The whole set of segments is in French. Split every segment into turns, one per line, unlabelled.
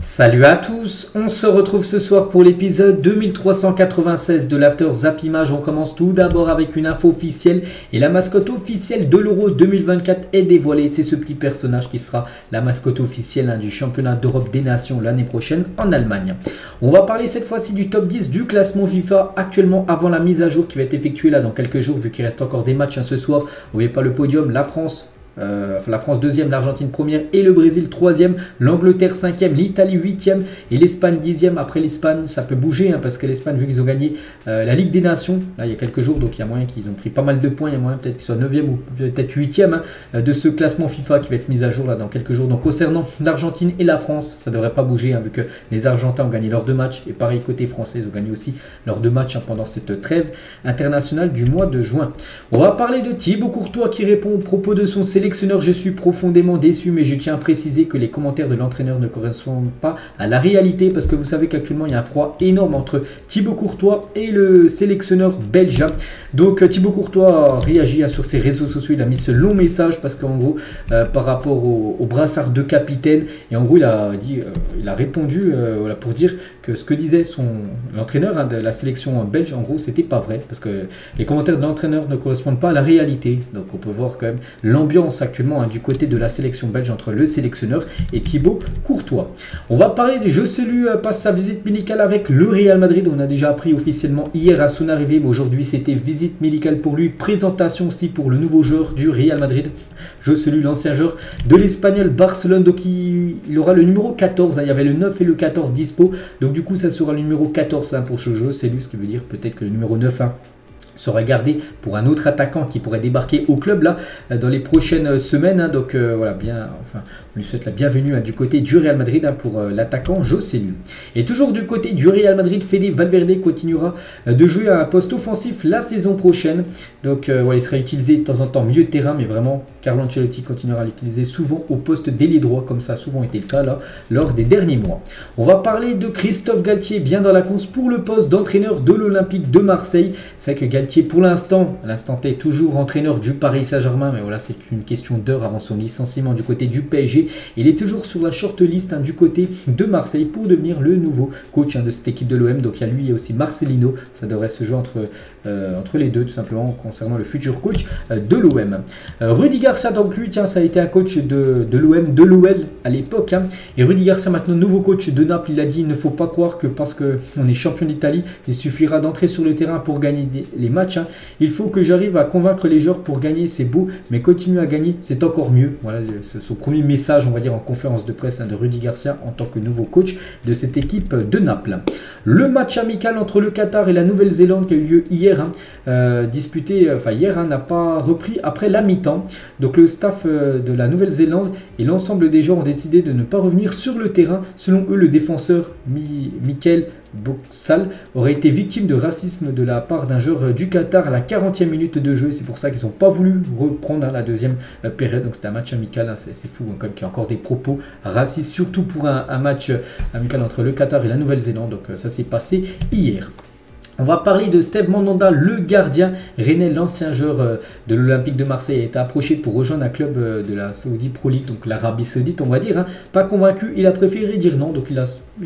Salut à tous, on se retrouve ce soir pour l'épisode 2396 de l'After Zap Image. On commence tout d'abord avec une info officielle et la mascotte officielle de l'Euro 2024 est dévoilée. C'est ce petit personnage qui sera la mascotte officielle du championnat d'Europe des Nations l'année prochaine en Allemagne. On va parler cette fois-ci du top 10 du classement FIFA actuellement avant la mise à jour qui va être effectuée là dans quelques jours vu qu'il reste encore des matchs ce soir. N'oubliez pas le podium, la France 2e, l'Argentine 1re et le Brésil 3e, l'Angleterre 5e, l'Italie 8e et l'Espagne 10e. Après l'Espagne, ça peut bouger parce que l'Espagne, vu qu'ils ont gagné la Ligue des Nations, là il y a quelques jours, donc il y a moyen qu'ils ont pris pas mal de points, il y a moyen peut-être qu'ils soient 9e ou peut-être 8e de ce classement FIFA qui va être mis à jour là dans quelques jours. Donc concernant l'Argentine et la France, ça ne devrait pas bouger vu que les Argentins ont gagné leurs 2 matchs et pareil côté français, ils ont gagné aussi leurs 2 matchs pendant cette trêve internationale du mois de juin. On va parler de Thibaut Courtois qui répond aux propos de son sélectionneur. Je suis profondément déçu, mais je tiens à préciser que les commentaires de l'entraîneur ne correspondent pas à la réalité parce que vous savez qu'actuellement il y a un froid énorme entre Thibaut Courtois et le sélectionneur belge. Donc Thibaut Courtois a réagi sur ses réseaux sociaux, il a mis ce long message parce qu'en gros par rapport au brassard de capitaine et en gros il a répondu pour dire que ce que disait l'entraîneur de la sélection belge, en gros c'était pas vrai parce que les commentaires de l'entraîneur ne correspondent pas à la réalité. Donc on peut voir quand même l'ambiance actuellement du côté de la sélection belge entre le sélectionneur et Thibaut Courtois. On va parler des Joselu passe sa visite médicale avec le Real Madrid. On a déjà appris officiellement hier à son arrivée, mais aujourd'hui c'était visite médicale pour lui, présentation aussi pour le nouveau joueur du Real Madrid, Joselu, l'ancien joueur de l'Espagnol Barcelone. Donc il aura le numéro 14, il y avait le 9 et le 14 dispo, donc du coup ça sera le numéro 14 pour ce Joselu, ce qui veut dire peut-être que le numéro 9 sera gardé pour un autre attaquant qui pourrait débarquer au club là dans les prochaines semaines. Donc voilà, on lui souhaite la bienvenue du côté du Real Madrid pour l'attaquant Joselu. Et toujours du côté du Real Madrid, Fede Valverde continuera de jouer à un poste offensif la saison prochaine. Donc voilà, il sera utilisé de temps en temps milieu de terrain, mais vraiment Carlo Ancelotti continuera à l'utiliser souvent au poste d'ailier droit, comme ça a souvent été le cas là lors des derniers mois. On va parler de Christophe Galtier, bien dans la course pour le poste d'entraîneur de l'Olympique de Marseille. C'est vrai que Galtier pour l'instant, à l'instant T, est toujours entraîneur du Paris Saint-Germain, mais voilà, c'est une question d'heure avant son licenciement du côté du PSG. Il est toujours sur la shortlist du côté de Marseille pour devenir le nouveau coach de cette équipe de l'OM. Donc il y a lui et aussi Marcelino, ça devrait se jouer entre les deux tout simplement concernant le futur coach de l'OM. Rudy Garcia, donc lui, tiens, ça a été un coach de l'OM, de l'OL à l'époque. Et Rudy Garcia, maintenant nouveau coach de Naples, il a dit il ne faut pas croire que parce qu'on est champion d'Italie, il suffira d'entrer sur le terrain pour gagner les matchs. Il faut que j'arrive à convaincre les joueurs pour gagner, c'est beau, mais continuer à gagner, c'est encore mieux. Voilà, c'est son premier message, on va dire, en conférence de presse de Rudy Garcia en tant que nouveau coach de cette équipe de Naples. Le match amical entre le Qatar et la Nouvelle-Zélande qui a eu lieu hier, n'a pas repris après la mi-temps. Donc le staff de la Nouvelle-Zélande et l'ensemble des joueurs ont décidé de ne pas revenir sur le terrain. Selon eux, le défenseur Michael Boxall aurait été victime de racisme de la part d'un joueur du Qatar à la 40e minute de jeu. C'est pour ça qu'ils n'ont pas voulu reprendre la deuxième période. Donc c'était un match amical, c'est fou comme qu'il y a encore des propos racistes, surtout pour un match amical entre le Qatar et la Nouvelle-Zélande. Donc ça s'est passé hier. On va parler de Steve Mandanda, le gardien rennais, l'ancien joueur de l'Olympique de Marseille, a été approché pour rejoindre un club de la Saudi Pro League, donc l'Arabie Saoudite, on va dire. Pas convaincu, il a préféré dire non, donc il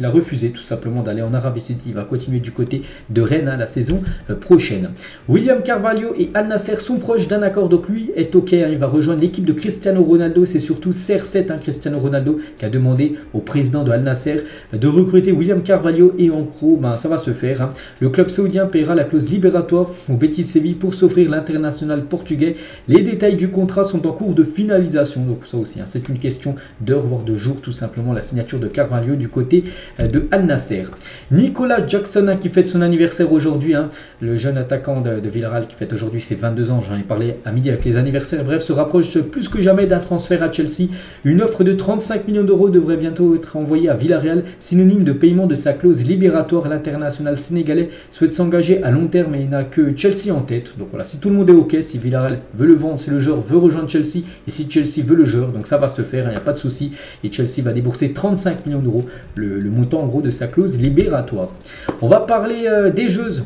a refusé tout simplement d'aller en Arabie Saoudite. Il va continuer du côté de Rennes la saison prochaine. William Carvalho et Al Nasser sont proches d'un accord, donc lui est ok, il va rejoindre l'équipe de Cristiano Ronaldo. C'est surtout CR7, Cristiano Ronaldo, qui a demandé au président de Al Nasser de recruter William Carvalho et en gros, ça va se faire. Le club saoudien paiera la clause libératoire au Betis Séville pour s'offrir l'international portugais. Les détails du contrat sont en cours de finalisation, donc ça aussi, c'est une question d'heures voire de jours tout simplement, la signature de Carvalho du côté de Al Nasser. Nicolas Jackson qui fête son anniversaire aujourd'hui, le jeune attaquant de Villarreal qui fête aujourd'hui ses 22 ans, j'en ai parlé à midi avec les anniversaires, bref, se rapproche plus que jamais d'un transfert à Chelsea. Une offre de 35 millions d'euros devrait bientôt être envoyée à Villarreal, synonyme de paiement de sa clause libératoire. L'international sénégalais souhaite s'engager à long terme et il n'a que Chelsea en tête. Donc voilà, si tout le monde est ok, si Villarreal veut le vendre, si le joueur veut rejoindre Chelsea et si Chelsea veut le joueur, donc ça va se faire, il n'y a pas de souci. Et Chelsea va débourser 35 millions d'euros, le montant en gros de sa clause libératoire. On va parler des Jeux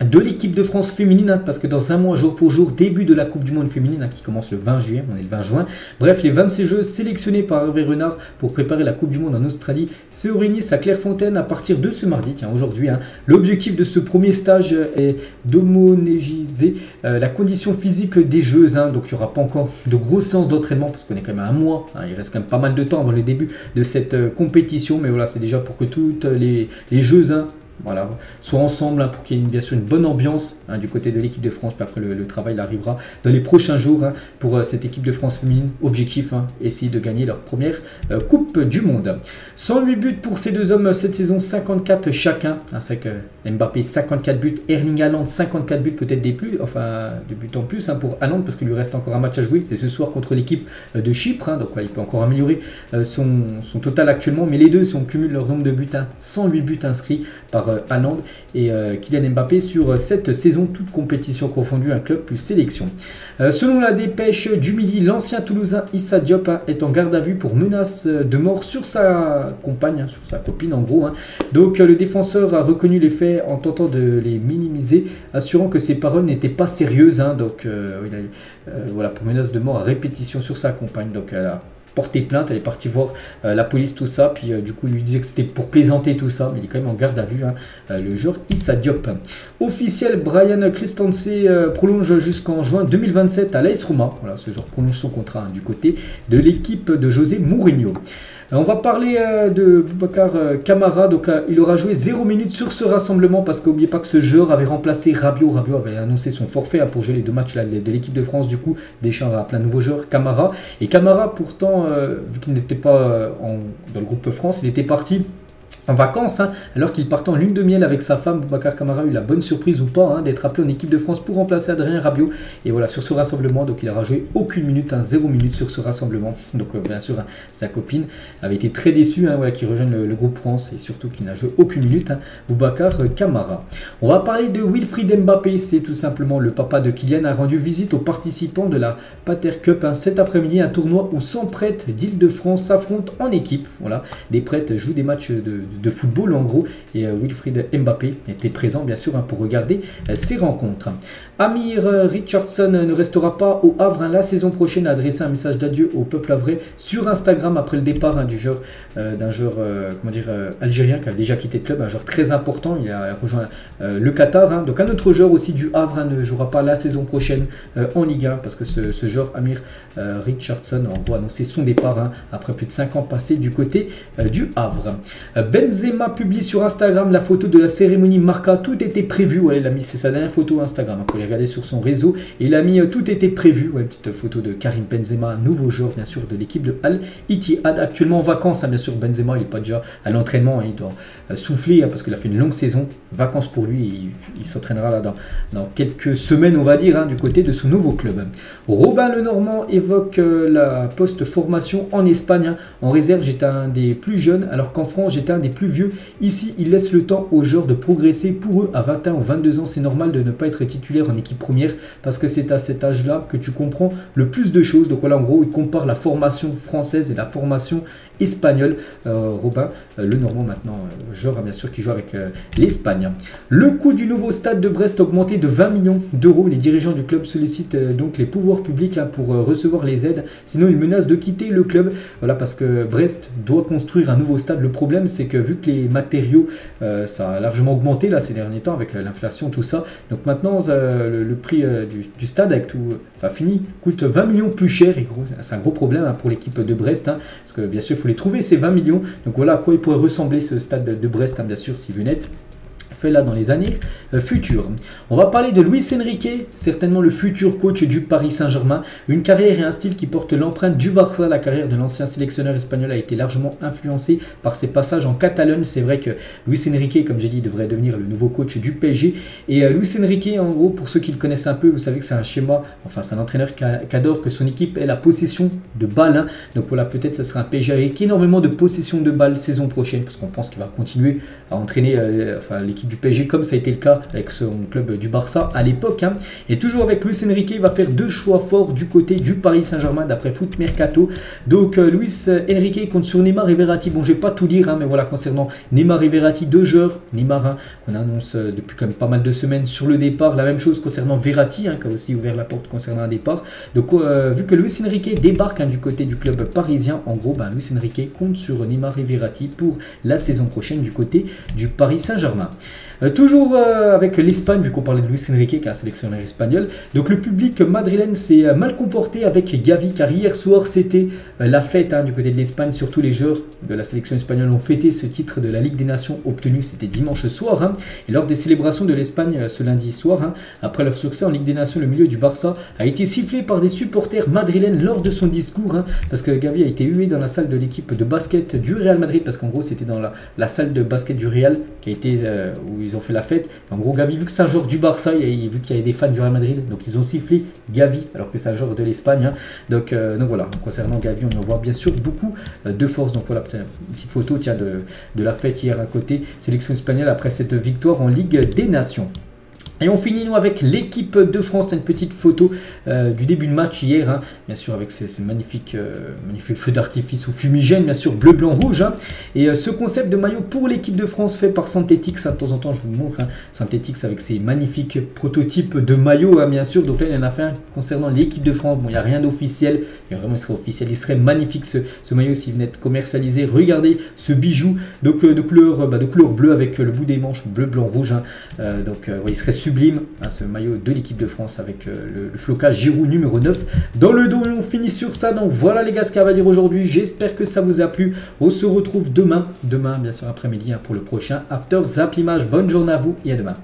de l'équipe de France féminine, parce que dans un mois, jour pour jour, début de la Coupe du Monde féminine, qui commence le 20 juillet, on est le 20 juin. Bref, les 26 jeux sélectionnés par Hervé Renard pour préparer la Coupe du Monde en Australie se réunissent à Clairefontaine à partir de ce mardi, aujourd'hui. L'objectif de ce premier stage est d'homogénéiser la condition physique des joueuses, donc il n'y aura pas encore de grosses séances d'entraînement, parce qu'on est quand même à un mois, il reste quand même pas mal de temps avant le début de cette compétition, mais voilà, c'est déjà pour que toutes les joueuses, voilà, soit ensemble, pour qu'il y ait bien sûr une bonne ambiance du côté de l'équipe de France. Puis après le travail arrivera dans les prochains jours pour cette équipe de France féminine. Objectif, essayer de gagner leur première Coupe du Monde. 108 buts pour ces deux hommes cette saison, 54 chacun. C'est que Mbappé 54 buts, Erling Haaland 54 buts, peut-être des buts en plus pour Haaland, parce qu'il lui reste encore un match à jouer. C'est ce soir contre l'équipe de Chypre, donc il peut encore améliorer son total actuellement. Mais les deux, si on cumule leur nombre de buts, 108 buts inscrits par Haaland et Kylian Mbappé sur cette saison, toute compétition confondue, un club plus sélection. Selon la dépêche du Midi, l'ancien Toulousain Issa Diop est en garde à vue pour menace de mort sur sa compagne, sur sa copine en gros. Donc le défenseur a reconnu les faits en tentant de les minimiser, assurant que ses paroles n'étaient pas sérieuses. Donc voilà, pour menace de mort à répétition sur sa compagne. Donc elle a porté plainte, elle est partie voir la police, tout ça, puis du coup il lui disait que c'était pour plaisanter, tout ça, mais il est quand même en garde à vue, le joueur Issa Diop. Officiel, Bryan Cristante prolonge jusqu'en juin 2027 à l'AS Roma. Voilà, ce joueur prolonge son contrat du côté de l'équipe de José Mourinho. On va parler de Boubacar Kamara. Donc il aura joué 0 minutes sur ce rassemblement, parce qu'oubliez pas que ce joueur avait remplacé Rabiot. Rabiot avait annoncé son forfait pour jouer les deux matchs de l'équipe de France. Du coup, Deschamps a appelé un nouveau joueur, Kamara. Et Kamara, pourtant, vu qu'il n'était pas dans le groupe France, il était parti en vacances, alors qu'il partait en lune de miel avec sa femme. Boubacar Kamara a eu la bonne surprise ou pas d'être appelé en équipe de France pour remplacer Adrien Rabiot. Et voilà, sur ce rassemblement, donc il n'aura joué aucune minute, 0 minute sur ce rassemblement. Donc bien sûr, sa copine avait été très déçue qu'il rejoigne le groupe France, et surtout qu'il n'a joué aucune minute, Boubacar Kamara. On va parler de Wilfried Mbappé. C'est tout simplement le papa de Kylian, a rendu visite aux participants de la Pater Cup cet après-midi, un tournoi où 100 prêtres d'Île-de-France s'affrontent en équipe. Voilà, des prêtres jouent des matchs de football en gros, et Wilfried Mbappé était présent bien sûr pour regarder ces rencontres. Amir Richardson ne restera pas au Havre la saison prochaine, a adressé un message d'adieu au peuple havrais sur Instagram après le départ d'un joueur algérien qui a déjà quitté le club, un joueur très important. Il a rejoint le Qatar. Donc un autre joueur aussi du Havre ne jouera pas la saison prochaine en Ligue 1, parce que ce joueur Amir Richardson en gros a annoncé son départ après plus de 5 ans passés du côté du Havre. Benzema publie sur Instagram la photo de la cérémonie Marca. Tout était prévu. Il a mis, c'est sa dernière photo Instagram. Vous pouvez regarder sur son réseau. Et il a mis tout était prévu. Une petite photo de Karim Benzema, nouveau joueur bien sûr de l'équipe de Al Ittihad, actuellement en vacances. Bien sûr, Benzema il n'est pas déjà à l'entraînement. Il doit souffler parce qu'il a fait une longue saison. Vacances pour lui. Il s'entraînera là dans quelques semaines, on va dire, du côté de son nouveau club. Robin Lenormand évoque la post-formation en Espagne. En réserve, j'étais un des plus jeunes, alors qu'en France, j'étais un des plus vieux. Ici, il laisse le temps aux joueurs de progresser. Pour eux, à 21 ou 22 ans, c'est normal de ne pas être titulaire en équipe première, parce que c'est à cet âge-là que tu comprends le plus de choses. Donc voilà, en gros, il compare la formation française et la formation espagnole. Robin Lenormand, maintenant, joueur bien sûr qui joue avec l'Espagne. Le coût du nouveau stade de Brest a augmenté de 20 millions d'euros. Les dirigeants du club sollicitent donc les pouvoirs publics pour recevoir les aides. Sinon, ils menacent de quitter le club. Voilà, parce que Brest doit construire un nouveau stade. Le problème, c'est que vu que les matériaux, ça a largement augmenté là ces derniers temps avec l'inflation, tout ça. Donc maintenant, le prix du stade avec tout, fini, coûte 20 millions plus cher. Et c'est un gros problème pour l'équipe de Brest, parce que bien sûr, il faut les trouver ces 20 millions. Donc voilà à quoi il pourrait ressembler ce stade de Brest, bien sûr, s'il venait fait là dans les années futures. On va parler de Luis Enrique, certainement le futur coach du Paris Saint-Germain. Une carrière et un style qui porte l'empreinte du Barça. La carrière de l'ancien sélectionneur espagnol a été largement influencée par ses passages en Catalogne. C'est vrai que Luis Enrique, comme j'ai dit, devrait devenir le nouveau coach du PSG. Et Luis Enrique, en gros, pour ceux qui le connaissent un peu, vous savez que c'est un schéma, c'est un entraîneur qui adore que son équipe ait la possession de balles. Donc voilà, peut-être ça sera un PSG avec énormément de possession de balles saison prochaine, parce qu'on pense qu'il va continuer à entraîner l'équipe du PSG, comme ça a été le cas avec son club du Barça à l'époque. Et toujours avec Luis Enrique, il va faire 2 choix forts du côté du Paris Saint-Germain d'après Foot Mercato. Donc Luis Enrique compte sur Neymar et Verratti. Bon, je vais pas tout lire, mais voilà, concernant Neymar et Verratti, 2 joueurs. Neymar, qu'on annonce depuis quand même pas mal de semaines sur le départ. La même chose concernant Verratti, qui a aussi ouvert la porte concernant un départ. Donc vu que Luis Enrique débarque du côté du club parisien, en gros, Luis Enrique compte sur Neymar et Verratti pour la saison prochaine du côté du Paris Saint-Germain. Toujours avec l'Espagne, vu qu'on parlait de Luis Enrique, qui est un sélectionneur espagnol. Donc le public madrilène s'est mal comporté avec Gavi, car hier soir c'était la fête du côté de l'Espagne. Surtout les joueurs de la sélection espagnole ont fêté ce titre de la Ligue des Nations obtenu, c'était dimanche soir. Et lors des célébrations de l'Espagne ce lundi soir, après leur succès en Ligue des Nations, le milieu du Barça a été sifflé par des supporters madrilènes lors de son discours, parce que Gavi a été hué dans la salle de l'équipe de basket du Real Madrid, parce qu'en gros c'était dans la salle de basket du Real qui a été où ils ont fait la fête. En gros, Gavi, vu que c'est un joueur du Barça, et vu qu'il y avait des fans du Real Madrid, donc ils ont sifflé Gavi alors que c'est un joueur de l'Espagne. Donc voilà, concernant Gavi, on en voit bien sûr beaucoup de force. Donc voilà, une petite photo de la fête hier à côté, sélection espagnole après cette victoire en Ligue des Nations. Et on finit nous avec l'équipe de France. C'est une petite photo du début de match hier, bien sûr avec ces magnifiques feux d'artifice ou fumigènes, bien sûr bleu, blanc, rouge. Et ce concept de maillot pour l'équipe de France fait par Synthetix. De temps en temps je vous montre Synthetix avec ses magnifiques prototypes de maillots, bien sûr. Donc là il y en a fait un concernant l'équipe de France. Bon, il n'y a rien d'officiel, mais vraiment il serait officiel, il serait magnifique ce maillot s'il venait être commercialisé. Regardez ce bijou de couleur bleue avec le bout des manches bleu, blanc, rouge. Il serait sublime, ce maillot de l'équipe de France avec le flocage Giroud numéro 9 dans le dos. Et on finit sur ça. Donc voilà les gars ce qu'il y a à dire aujourd'hui. J'espère que ça vous a plu. On se retrouve demain bien sûr après-midi pour le prochain After Zap Image. Bonne journée à vous et à demain.